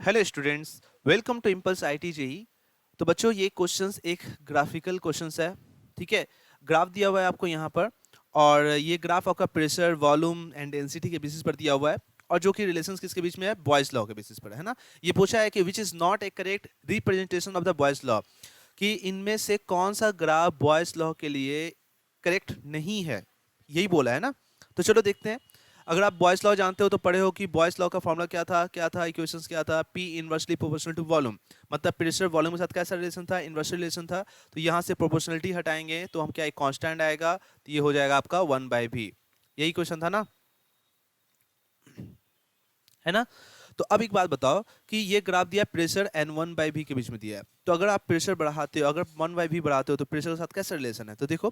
Hello students, welcome to Impulse IT JEE. तो बच्चों, ये क्वेश्चंस एक ग्राफिकल क्वेश्चंस है। ठीक है, ग्राफ दिया हुआ है आपको यहाँ पर, और ये ग्राफ आपका प्रेशर, वॉल्यूम एंड डेंसिटी के बेसिस पर दिया हुआ है, और जो कि रिलेशंस किसके बीच में है, बॉयज लॉ के बेसिस पर है ना। ये पूछा है कि which is not A correct representation of the boys law, कि इनमें से कौन सा ग्राफ बॉयज लॉ के लिए करेक्ट नहीं है, यही बोला है ना। तो चलो देखते हैं। अगर आप बॉयस लॉ जानते हो तो पढ़े हो कि बॉयस लॉ का फॉर्मूला क्या था, इक्वेशंस क्या था, P inversely proportional to volume. मतलब प्रेशर वॉल्यूम के साथ कैसा रिलेशन था, इनवर्स रिलेशन था। तो यहाँ से प्रोपोर्शनलिटी हटाएंगे तो हम क्या, एक कांस्टेंट आएगा, तो ये हो जाएगा आपका 1/v। यही क्वेश्चन था ना, है ना। तो अब एक बात बताओ कि ये ग्राफ दिया प्रेशर एन 1/v के बीच में दिया है। तो अगर आप प्रेशर बढ़ाते हो, अगर 1/v बढ़ाते हो तो प्रेशर के साथ कैसा रिलेशन है, तो देखो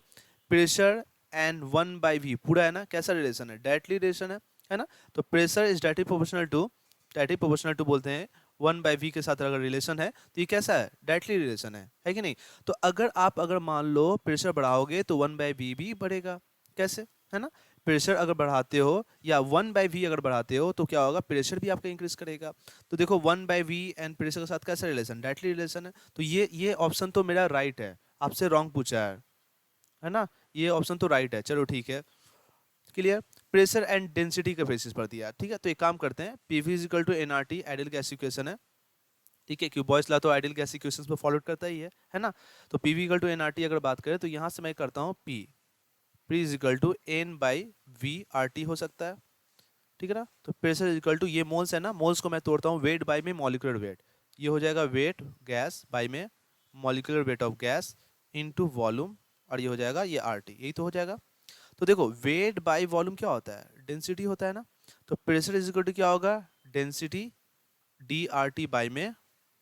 प्रेशर एन 1/v पूरा है ना, कैसा रिलेशन है, डायरेक्टली रिलेशन है ना। तो pressure is directly proportional to बोलते हैं 1/v के साथ अगर रिलेशन है तो ये कैसा है, डायरेक्टली रिलेशन है कि नहीं। तो अगर मान लो प्रेशर बढ़ाओगे तो 1/v भी बढ़ेगा, कैसे, है ना। प्रेशर अगर बढ़ाते हो या 1/v अगर बढ़ाते हो तो क्या होगा, प्रेशर भी आपका इंक्रीज करेगा। तो देखो 1/v एंड प्रेशर के साथ कैसा रिलेशन, डायरेक्टली रिलेशन है। तो ये ऑप्शन तो मेरा राइट है, आपसे रॉन्ग पूछा है ना। ये ऑप्शन तो राइट है, चलो ठीक है, क्लियर। प्रेशर एंड डेंसिटी के बेसिस पर दिया, ठीक है। तो एक काम करते हैं, PV is equal to NRT, ideal gas equation है, ठीक है, क्यों बॉयस लॉ तो आइडियल गैस इक्वेशंस पे फॉलो करता ही है ना। तो पीवी इक्वल टू एनआरटी अगर बात करें तो यहाँ से मैं करता हूँ P P is equal to N by V R T हो सकता है, ठीक है ना। तो प्रेशर इज इक्वल टू, ये मोल्स है ना, मोल्स को मैं तोड़ता हूँ वेट बाई में मॉलिक्यूलर वेट, ये हो जाएगा वेट गैस बाई में molecular weight of gas into volume, और ये हो जाएगा ये आर टी, यही तो हो जाएगा। तो देखो वेट बाई वॉल्यूम क्या होता है, डेंसिटी होता है ना। तो प्रेशर इज इक्वल टू क्या होगा, density D R T by में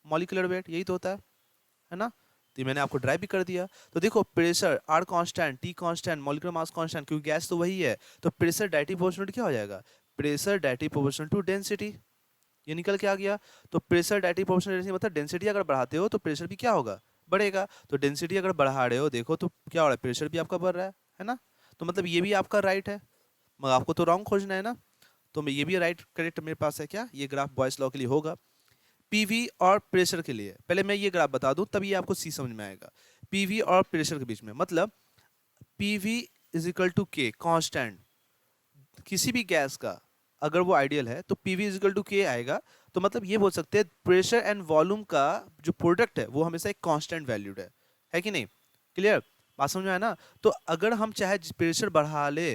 मॉलिक्यूलर वेट, यही तो होता है ना। तो ये मैंने आपको ड्राइव भी कर दिया। तो देखो pressure R constant, T constant, molecular mass constant, क्योंकि गैस तो वही है। तो प्रेशर डायरेक्टली प्रोपोर्शनल क्या हो जाएगा, pressure directly proportional to density, ये निकल के आ गया। तो प्रेशर डायरेक्टली प्रोपोर्शनल मतलब डेंसिटी अगर बढ़ाते हो तो प्रेशर भी क्या होगा, बढ़ेगा। तो डेंसिटी अगर बढ़ा रहे हो देखो तो क्या हो रहा है, प्रेशर भी आपका बढ़ रहा है ना। तो मतलब ये भी आपका राइट है, मगर आपको तो रॉन्ग खोजना है ना। तो ये भी राइट करेक्ट मेरे पास है, क्या ये ग्राफ बॉयस लॉ के लिए होगा। पीवी और प्रेशर के लिए पहले मैं ये ग्राफ बता दूं, तभी आपको सी समझ में आएगा। पीवी और प्रेशर के बीच में मतलब पीवी इज इक्वल टू के कांस्टेंट, किसी भी गैस का अगर वो आइडियल है तो पीवी इज इक्वल टू के आएगा। तो मतलब ये बोल सकते हैं प्रेशर एंड वॉल्यूम का जो प्रोडक्ट है वो हमेशा एक कांस्टेंट वैल्यूड है कि नहीं, क्लियर, बात समझ में आया ना। तो अगर हम चाहे प्रेशर बढ़ा ले,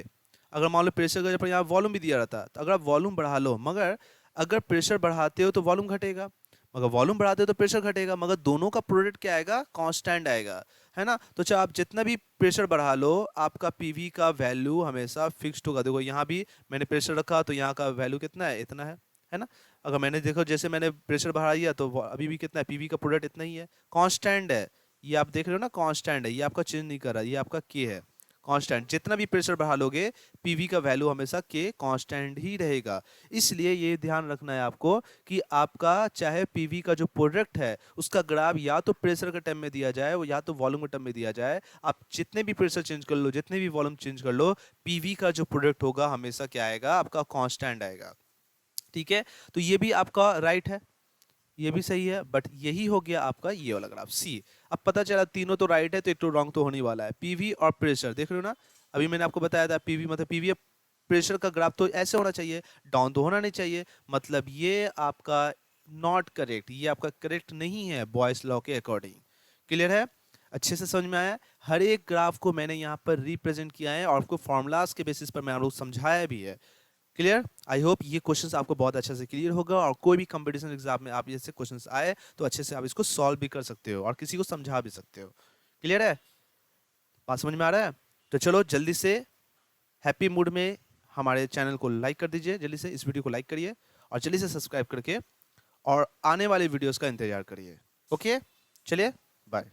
अगर मान लो प्रेशर का जब यहाँ वॉल्यूम भी दिया रहता, तो अगर आप वॉल्यूम बढ़ा लो, मगर अगर प्रेशर बढ़ाते हो तो वॉल्यूम घटेगा, मगर वॉल्यूम बढ़ाते हो तो प्रेशर घटेगा, मगर दोनों का प्रोडक्ट क्या आएगा, कांस्टेंट आएगा, है ना। तो चाहे आप जितना भी प्रेशर बढ़ा लो, आपका पीवी का वैल्यू हमेशा फिक्स्ड होगा। देखो यहाँ भी मैंने प्रेशर रखा तो यहाँ का वैल्यू कितना है, इतना है ना। अगर मैंने देखो जैसे मैंने प्रेशर बढ़ा दिया तो अभी भी कितना है, पीवी का प्रोडक्ट इतना ही है, कांस्टेंट है। ये आप देख रहे हो ना, कांस्टेंट है, ये आपका चेंज नहीं कर रहा, ये आपका के है, कांस्टेंट। जितना भी प्रेशर बढ़ा लोगे पीवी का वैल्यू हमेशा के कांस्टेंट ही रहेगा। इसलिए ये ध्यान रखना है आपको कि आपका चाहे पीवी का जो प्रोडक्ट है उसका ग्राफ या तो प्रेशर के टर्म में दिया जाए या तो वॉल्यूम के टर्म में दिया जाए, आप जितने भी प्रेशर चेंज कर लो, जितने भी वॉल्यूम चेंज कर लो, पीवी का जो प्रोडक्ट होगा हमेशा क्या आएगा, आपका कांस्टेंट आएगा, ठीक है। तो ये भी आपका राइट है, ये भी सही है, बट यही हो गया आपका ये वाला ग्राफ सी। अब पता चला तीनों तो राइट है तो एक तो रॉन्ग तो होने वाला है। पीवी और प्रेशर देख रहे हो ना, अभी मैंने आपको बताया था पीवी मतलब पीवी प्रेशर का ग्राफ तो ऐसे होना चाहिए, डाउन तो होना नहीं चाहिए। मतलब ये आपका नॉट करेक्ट, ये आपका करेक्ट नहीं है बॉयस लॉ के अकॉर्डिंग, क्लियर है, अच्छे से समझ में आया। हर एक ग्राफ को मैंने यहाँ पर रिप्रेजेंट किया है और आपको फॉर्मूलाज के बेसिस पर मैं आपको समझाया भी है, क्लियर। आई होप ये क्वेश्चंस आपको बहुत अच्छे से क्लियर होगा, और कोई भी कंपटीशन एग्जाम में आप जैसे क्वेश्चंस आए तो अच्छे से आप इसको सॉल्व भी कर सकते हो और किसी को समझा भी सकते हो, क्लियर है, बात समझ में आ रहा है। तो चलो जल्दी से हैप्पी मूड में हमारे चैनल को लाइक कर दीजिए, जल्दी से इस वीडियो को लाइक करिए और जल्दी से सब्सक्राइब करके और आने वाले वीडियोस का इंतजार करिए। ओके, चलिए, बाय।